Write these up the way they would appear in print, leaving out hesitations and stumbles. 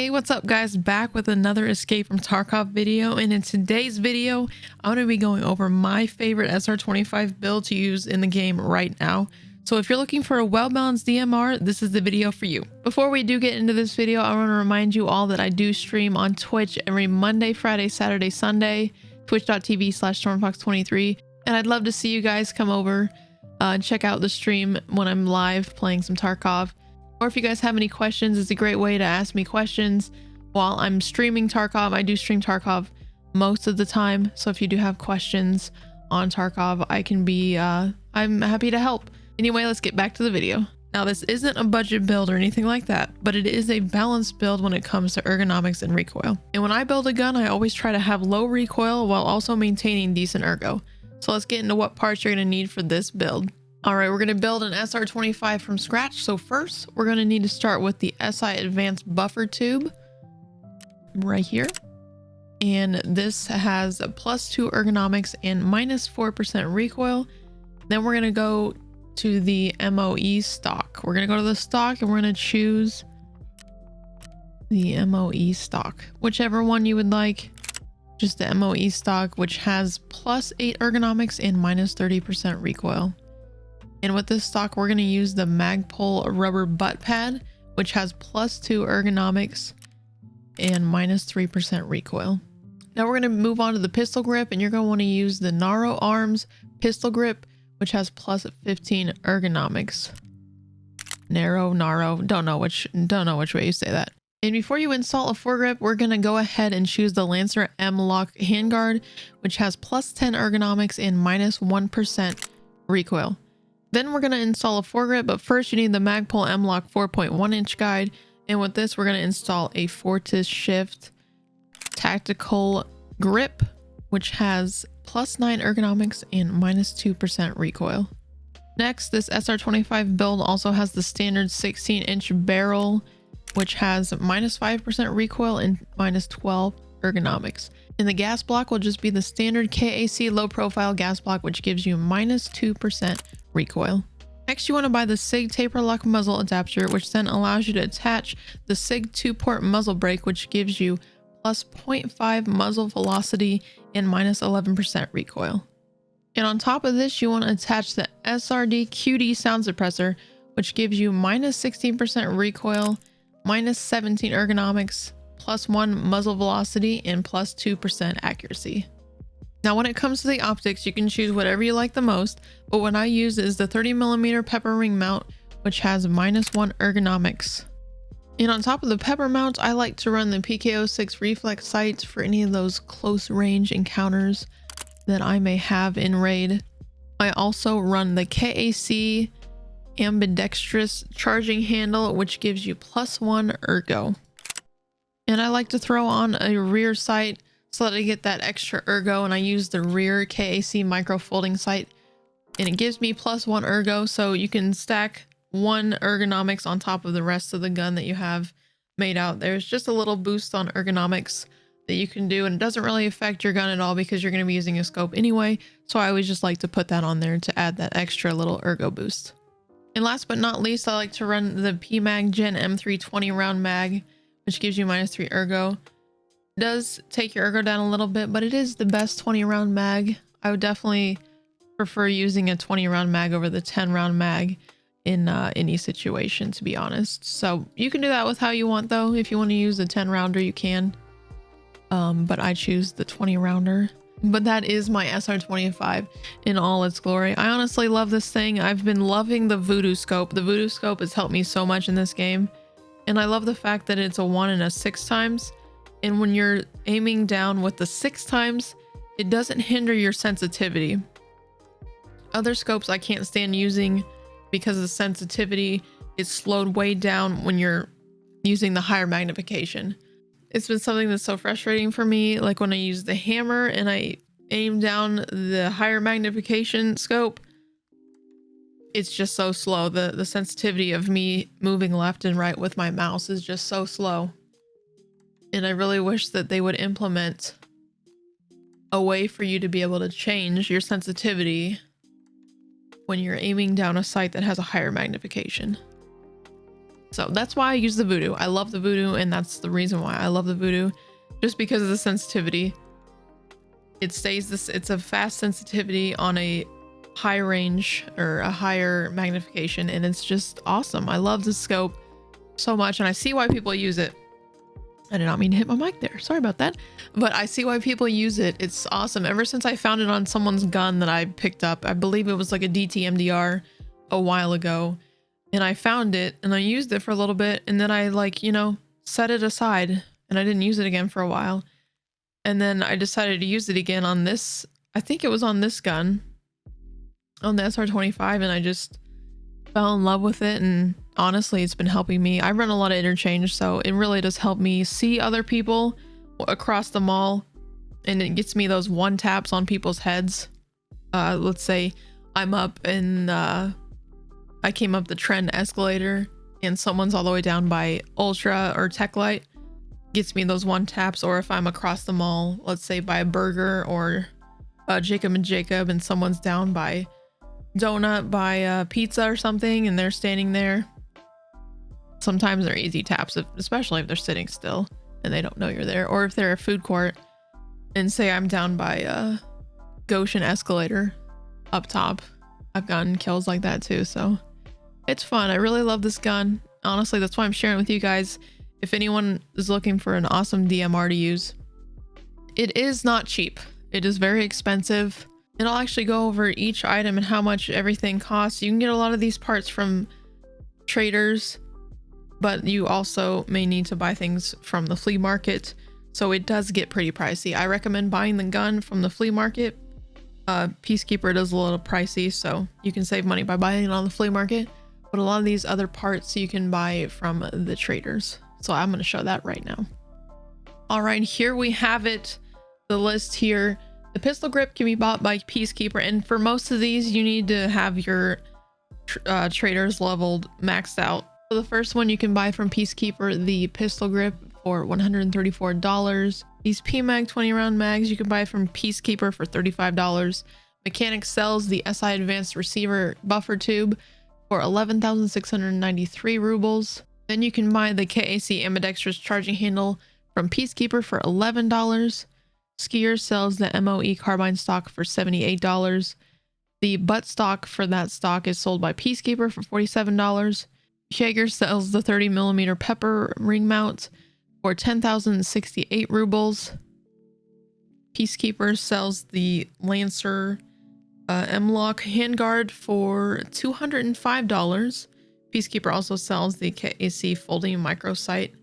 Hey, what's up guys? Back with another Escape from Tarkov video, and in today's video I'm going to be going over my favorite SR-25 build to use in the game right now. So if you're looking for a well-balanced DMR, this is the video for you. Before we do get into this video, I want to remind you all that I do stream on Twitch every Monday, Friday, Saturday, Sunday, twitch.tv/stormfox23, and I'd love to see you guys come over and check out the stream when I'm live playing some Tarkov. Or if you guys have any questions, it's a great way to ask me questions while I'm streaming Tarkov. I do stream Tarkov most of the time, so if you do have questions on Tarkov, I can be I'm happy to help. Anyway, let's get back to the video. Now, this isn't a budget build or anything like that, but it is a balanced build when it comes to ergonomics and recoil. And when I build a gun, I always try to have low recoil while also maintaining decent ergo. So let's get into what parts you're going to need for this build. Alright, we're going to build an SR-25 from scratch. So first, we're going to need to start with the SI Advanced Buffer Tube right here. And this has a +2 ergonomics and -4% recoil. Then we're going to go to the MOE stock. We're going to go to the stock and we're going to choose the MOE stock, whichever one you would like. Just the MOE stock, which has +8 ergonomics and -30% recoil. And with this stock, we're going to use the Magpul rubber butt pad, which has +2 ergonomics and -3% recoil. Now we're going to move on to the pistol grip, and you're going to want to use the Narrow Arms pistol grip, which has +15 ergonomics. Narrow, don't know which way you say that. And before you install a foregrip, we're going to go ahead and choose the Lancer M-Lock handguard, which has +10 ergonomics and -1% recoil. Then we're going to install a foregrip, but first you need the Magpul M-Lock 4.1-inch guide. And with this, we're going to install a Fortis Shift tactical grip, which has +9 ergonomics and -2% recoil. Next, this SR-25 build also has the standard 16-inch barrel, which has -5% recoil and -12 ergonomics. And the gas block will just be the standard KAC low profile gas block, which gives you -2% recoil. Next, you want to buy the SIG taper lock muzzle adapter, which then allows you to attach the SIG 2-port muzzle brake, which gives you +0.5 muzzle velocity and -11% recoil. And on top of this, you want to attach the SRD QD sound suppressor, which gives you -16% recoil, -17 ergonomics, +1 muzzle velocity, and +2% accuracy. Now, when it comes to the optics, you can choose whatever you like the most, but what I use is the 30mm pepper ring mount, which has -1 ergonomics. And on top of the pepper mount, I like to run the PK06 reflex sights for any of those close range encounters that I may have in raid. I also run the KAC ambidextrous charging handle, which gives you +1 ergo. And I like to throw on a rear sight so that I get that extra ergo, and I use the rear KAC micro folding sight, and it gives me +1 ergo, so you can stack 1 ergonomics on top of the rest of the gun that you have made out. There's just a little boost on ergonomics that you can do, and it doesn't really affect your gun at all because you're going to be using a scope anyway, so I always just like to put that on there to add that extra little ergo boost. And last but not least, I like to run the PMag Gen M320 round mag, which gives you -3 ergo. It does take your ergo down a little bit, but it is the best 20 round mag. I would definitely prefer using a 20 round mag over the 10 round mag in any situation, to be honest. So you can do that with how you want though. If you want to use a 10 rounder, you can. But I choose the 20 rounder. But that is my SR-25 in all its glory. I honestly love this thing. I've been loving the Voodoo Scope. The Voodoo Scope has helped me so much in this game. And I love the fact that it's a 1 and a 6 times. And when you're aiming down with the 6 times, it doesn't hinder your sensitivity. Other scopes I can't stand using because the sensitivity is slowed way down when you're using the higher magnification. It's been something that's so frustrating for me, like when I use the hammer and I aim down the higher magnification scope, it's just so slow. The sensitivity of me moving left and right with my mouse is just so slow. And I really wish that they would implement a way for you to be able to change your sensitivity when you're aiming down a sight that has a higher magnification. So that's why I use the Voodoo. I love the Voodoo, and that's the reason why I love the Voodoo, just because of the sensitivity. It stays this, it's a fast sensitivity on a high range or a higher magnification, and it's just awesome. I love the scope so much, and I see why people use it. I did not mean to hit my mic there. Sorry about that. But I see why people use it. It's awesome. Ever since I found it on someone's gun that I picked up, I believe it was like a DTMDR a while ago, and I found it and I used it for a little bit, and then I like, you know, set it aside and I didn't use it again for a while. And then I decided to use it again on this, I think it was on this gun, on the SR-25, and I just fell in love with it, and honestly it's been helping me. I run a lot of interchange, so it really does help me see other people across the mall, and it gets me those one taps on people's heads. Let's say I'm up in I came up the Trend escalator and someone's all the way down by Ultra or Tech Light, gets me those one taps. Or if I'm across the mall, let's say by a Burger or Jacob and Jacob, and someone's down by Donut, by Pizza or something, and they're standing there. Sometimes they're easy taps, especially if they're sitting still and they don't know you're there. Or if they're a food court and say I'm down by Goshen escalator up top. I've gotten kills like that too, so it's fun. I really love this gun. Honestly, that's why I'm sharing with you guys. If anyone is looking for an awesome DMR to use, it is not cheap. It is very expensive. And I'll actually go over each item and how much everything costs. You can get a lot of these parts from traders, but you also may need to buy things from the flea market. So it does get pretty pricey. I recommend buying the gun from the flea market. Peacekeeper does a little pricey, so you can save money by buying it on the flea market. But a lot of these other parts you can buy from the traders. So I'm going to show that right now. All right, here we have it. The list here. The pistol grip can be bought by Peacekeeper, and for most of these you need to have your traders leveled maxed out. So the first one you can buy from Peacekeeper, the pistol grip, for $134. These PMAG 20 round mags you can buy from Peacekeeper for $35. Mechanic sells the SI Advanced Receiver Buffer Tube for 11,693 rubles. Then you can buy the KAC ambidextrous charging handle from Peacekeeper for $11. Skier sells the MOE carbine stock for $78. The butt stock for that stock is sold by Peacekeeper for $47. Jaeger sells the 30mm pepper ring mount for 10,068 rubles. Peacekeeper sells the Lancer M-Lock handguard for $205. Peacekeeper also sells the KAC folding micro sight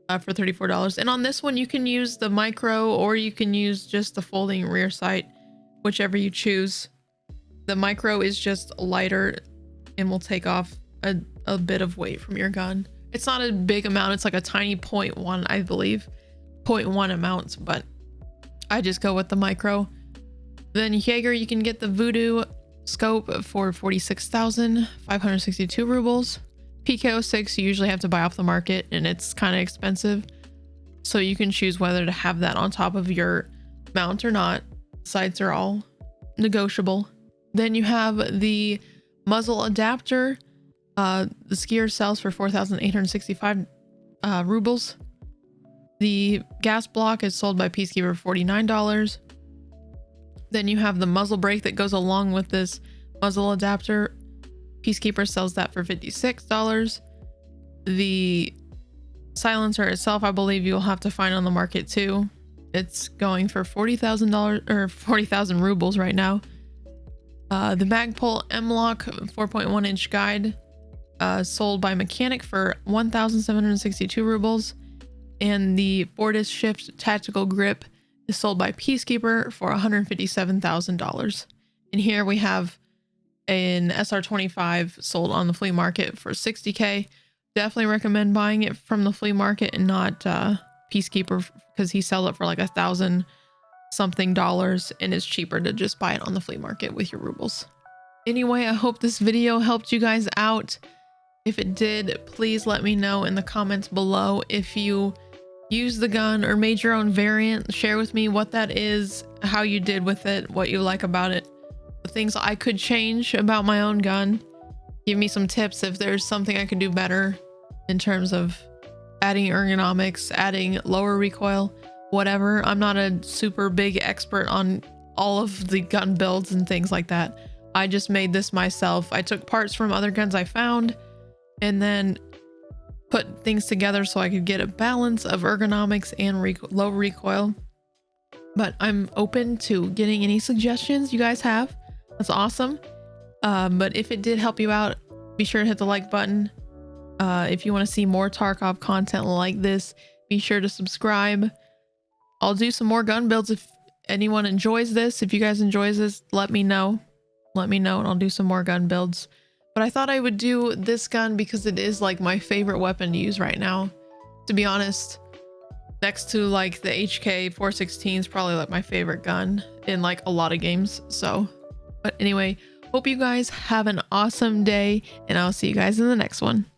for $34. And on this one, you can use the micro or you can use just the folding rear sight, whichever you choose. The micro is just lighter and will take off a bit of weight from your gun. It's not a big amount. It's like a tiny 0.1, I believe, 0.1 amount, but I just go with the micro. Then Jaeger, you can get the Voodoo Scope for 46,562 rubles. PK06 you usually have to buy off the market, and it's kind of expensive, so you can choose whether to have that on top of your mount or not. Sights are all negotiable. Then you have the muzzle adapter. The skier sells for 4,865 rubles. The gas block is sold by Peacekeeper for $49. Then you have the muzzle brake that goes along with this muzzle adapter. Peacekeeper sells that for $56. The silencer itself, I believe you'll have to find on the market too. It's going for $40,000 or 40,000 rubles right now. The Magpul M-Lock 4.1 inch guide sold by Mechanic for 1,762 rubles. And the Fortis Shift Tactical Grip is sold by Peacekeeper for $157,000. And here we have an SR-25 sold on the flea market for $60K. Definitely recommend buying it from the flea market and not Peacekeeper, because he sells it for like $1,000 something, and it's cheaper to just buy it on the flea market with your rubles. Anyway, I hope this video helped you guys out. If it did, please let me know in the comments below. If you used the gun or made your own variant, share with me what that is, how you did with it, what you like about it, the things I could change about my own gun. Give me some tips if there's something I could do better in terms of adding ergonomics, adding lower recoil, whatever. I'm not a super big expert on all of the gun builds and things like that. I just made this myself. I took parts from other guns I found and then put things together so I could get a balance of ergonomics and low recoil. But I'm open to getting any suggestions you guys have. That's awesome. But if it did help you out, be sure to hit the like button. If you want to see more Tarkov content like this, be sure to subscribe. I'll do some more gun builds if anyone enjoys this. If you guys enjoy this, let me know. Let me know and I'll do some more gun builds. But I thought I would do this gun because it is like my favorite weapon to use right now. To be honest, next to like the HK 416 is probably like my favorite gun in like a lot of games. So, but anyway, hope you guys have an awesome day and I'll see you guys in the next one.